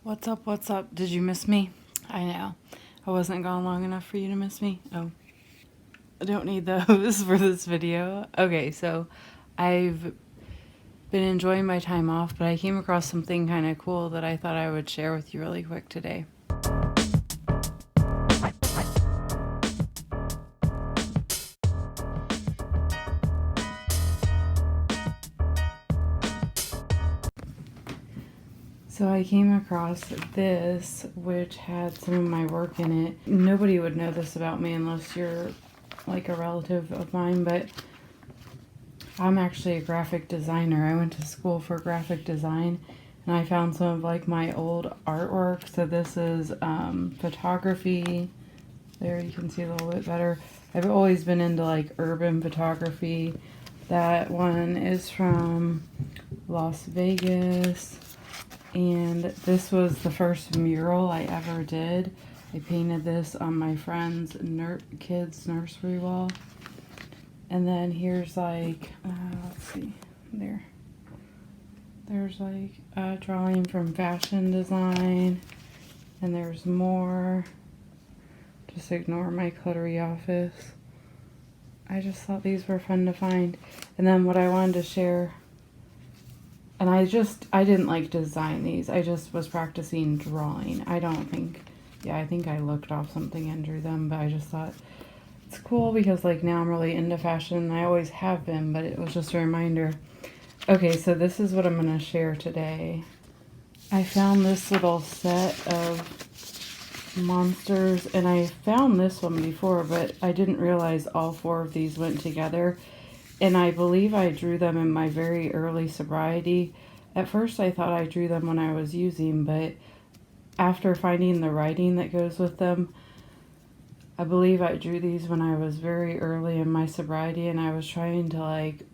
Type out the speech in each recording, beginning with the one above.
What's up? What's up? Did you miss me? I know. I wasn't gone long enough for you to miss me. Oh, I don't need those for this video. Okay, so I've been enjoying my time off, but I came across something kind of cool that I thought I would share with you really quick today. So I came across this, which had some of my work in it. Nobody would know this about me unless you're like a relative of mine, but I'm actually a graphic designer. I went to school for graphic design, and I found some of like my old artwork. So this is photography. There you can see a little bit better. I've always been into like urban photography. That one is from Las Vegas. And this was the first mural I ever did. I painted this on my friend's kid's nursery wall. And then here's like, let's see, there's like a drawing from fashion design. And there's more. Just ignore my cluttery office. I just thought these were fun to find. And then what I wanted to share, and I didn't like design these. I just was practicing drawing. I think I looked off something and drew them, but I just thought it's cool because like now I'm really into fashion, and I always have been, but it was just a reminder. Okay, so this is what I'm gonna share today. I found this little set of monsters, and I found this one before, but I didn't realize all four of these went together. And I believe I drew them in my very early sobriety. At first I thought I drew them when I was using, but after finding the writing that goes with them, I believe I drew these when I was very early in my sobriety, and I was trying to like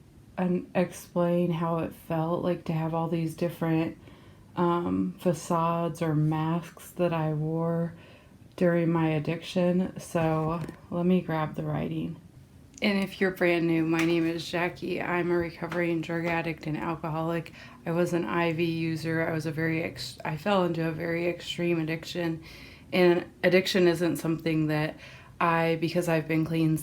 explain how it felt like to have all these different facades or masks that I wore during my addiction. So let me grab the writing. And if you're brand new, my name is Jackie. I'm a recovering drug addict and alcoholic. I was an IV user. I fell into a very extreme addiction. And addiction isn't something that because I've been clean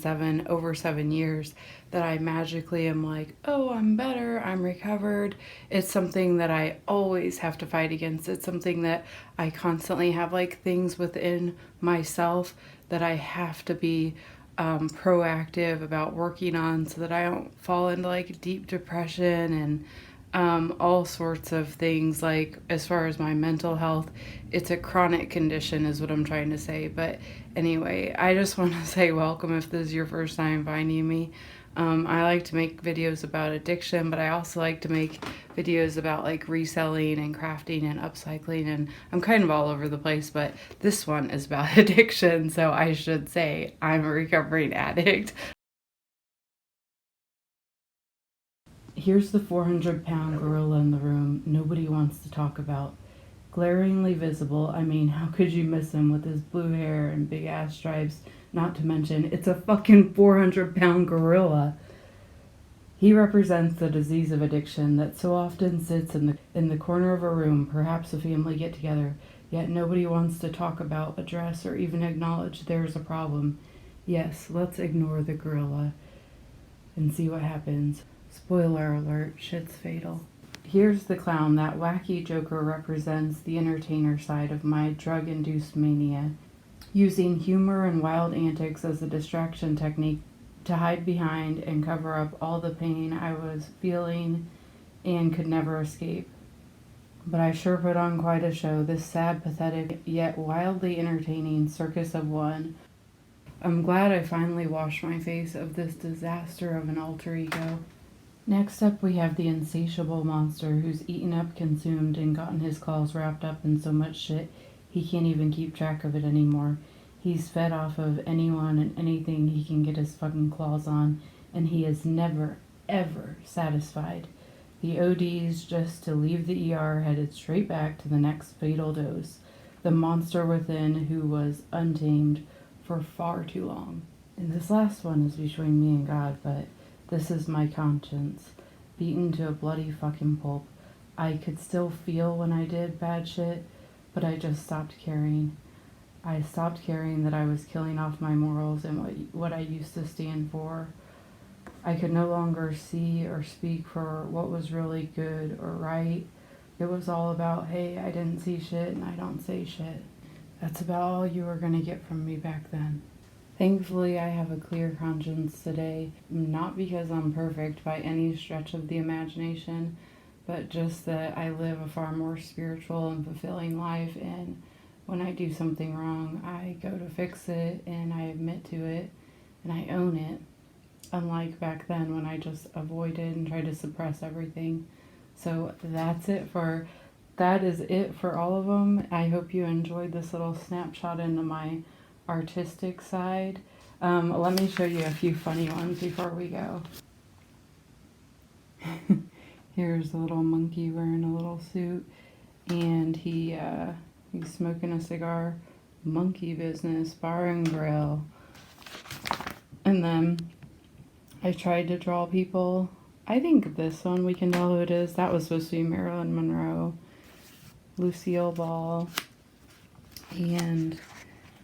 over 7 years, that I magically am like, oh, I'm better, I'm recovered. It's something that I always have to fight against. It's something that I constantly have like things within myself that I have to be proactive about working on so that I don't fall into like deep depression and all sorts of things. Like as far as my mental health, it's a chronic condition is what I'm trying to say. But anyway, I just want to say welcome if this is your first time finding me. I like to make videos about addiction, but I also like to make videos about like reselling and crafting and upcycling, and I'm kind of all over the place, but this one is about addiction, so I should say I'm a recovering addict. Here's the 400-pound gorilla in the room nobody wants to talk about. Glaringly visible, I mean, how could you miss him with his blue hair and big ass stripes? Not to mention, it's a fucking 400-pound gorilla. He represents the disease of addiction that so often sits in the corner of a room, perhaps a family get-together, yet nobody wants to talk about, address, or even acknowledge there's a problem. Yes, let's ignore the gorilla and see what happens. Spoiler alert, shit's fatal. Here's the clown. That wacky joker represents the entertainer side of my drug-induced mania, using humor and wild antics as a distraction technique to hide behind and cover up all the pain I was feeling and could never escape. But I sure put on quite a show, this sad, pathetic, yet wildly entertaining circus of one. I'm glad I finally washed my face of this disaster of an alter ego. Next up, we have the insatiable monster who's eaten up, consumed, and gotten his claws wrapped up in so much shit he can't even keep track of it anymore. He's fed off of anyone and anything he can get his fucking claws on, and he is never, ever satisfied. The OD's just to leave the ER headed straight back to the next fatal dose. The monster within who was untamed for far too long. And this last one is between me and God, but this is my conscience, beaten to a bloody fucking pulp. I could still feel when I did bad shit, but I just stopped caring. I stopped caring that I was killing off my morals and what I used to stand for. I could no longer see or speak for what was really good or right. It was all about, hey, I didn't see shit and I don't say shit. That's about all you were going to get from me back then. Thankfully, I have a clear conscience today, not because I'm perfect by any stretch of the imagination, but just that I live a far more spiritual and fulfilling life, and when I do something wrong, I go to fix it, and I admit to it, and I own it, unlike back then when I just avoided and tried to suppress everything. So that is it for all of them. I hope you enjoyed this little snapshot into my artistic side. Let me show you a few funny ones before we go. Here's a little monkey wearing a little suit, and he's smoking a cigar. Monkey business, bar and grill. And then I tried to draw people. I think this one we can tell who it is. That was supposed to be Marilyn Monroe, Lucille Ball,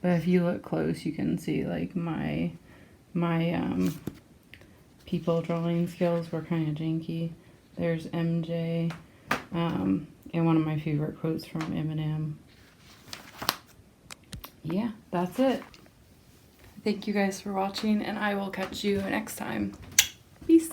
but if you look close, you can see like my people drawing skills were kind of janky. There's MJ, and one of my favorite quotes from Eminem. Yeah, that's it. Thank you guys for watching, and I will catch you next time. Peace.